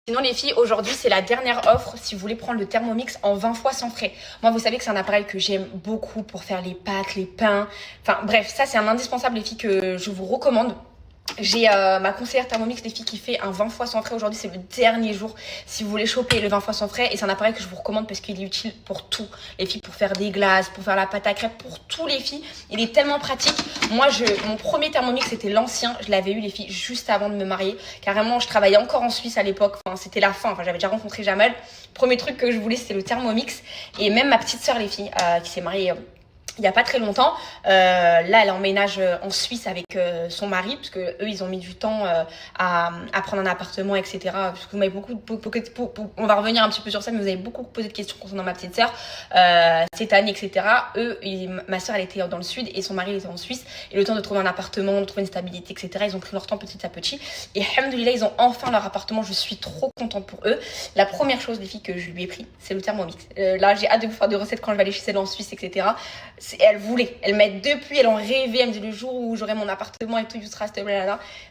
Sinon les filles, aujourd'hui c'est la dernière offre si vous voulez prendre le Thermomix en 20 fois sans frais. Moi vous savez que c'est un appareil que j'aime beaucoup pour faire les pâtes, les pains. Enfin bref, ça c'est un indispensable les filles que je vous recommande. J'ai ma conseillère Thermomix les filles qui fait un 20 fois sans frais. Aujourd'hui c'est le dernier jour si vous voulez choper le 20 fois sans frais. Et c'est un appareil que je vous recommande parce qu'il est utile pour tout. Les filles, pour faire des glaces, pour faire la pâte à crêpes, pour tous les filles. Il est tellement pratique. Moi mon premier Thermomix c'était l'ancien. Je l'avais eu les filles juste avant de me marier. Carrément je travaillais encore en Suisse à l'époque. Enfin c'était la fin, enfin j'avais déjà rencontré Jamal. Premier truc que je voulais c'était le Thermomix. Et même ma petite soeur les filles qui s'est mariée il n'y a pas très longtemps, là elle emménage en Suisse avec son mari, parce que eux ils ont mis du temps à prendre un appartement, etc. Parce que vous m'avez on va revenir un petit peu sur ça, mais vous avez beaucoup posé de questions concernant ma petite sœur cette année, etc. Ma sœur elle était dans le sud et son mari il était en Suisse, et le temps de trouver un appartement, de trouver une stabilité, etc. Ils ont pris leur temps petit à petit, et alhamdoulilah ils ont enfin leur appartement. Je suis trop contente pour eux. La première chose les filles que je lui ai pris, c'est le Thermomix. Là j'ai hâte de vous faire des recettes quand je vais aller chez elle en Suisse, etc. Elle voulait, elle m'a depuis, elle en rêvait, elle me dit le jour où j'aurai mon appartement et tout, Yousra,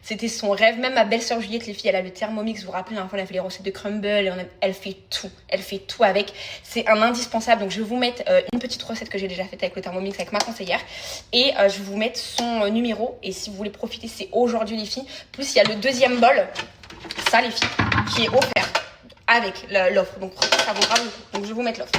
c'était son rêve. Même ma belle-sœur Juliette, les filles, elle a le Thermomix, vous vous rappelez, la dernière fois, elle a fait les recettes de crumble, et elle fait tout avec. C'est un indispensable, donc je vais vous mettre une petite recette que j'ai déjà faite avec le Thermomix, avec ma conseillère, et je vais vous mettre son numéro, et si vous voulez profiter, c'est aujourd'hui les filles. Plus il y a le deuxième bol, ça les filles, qui est offert avec l'offre, donc ça vaut grave le coup. Donc je vais vous mettre l'offre.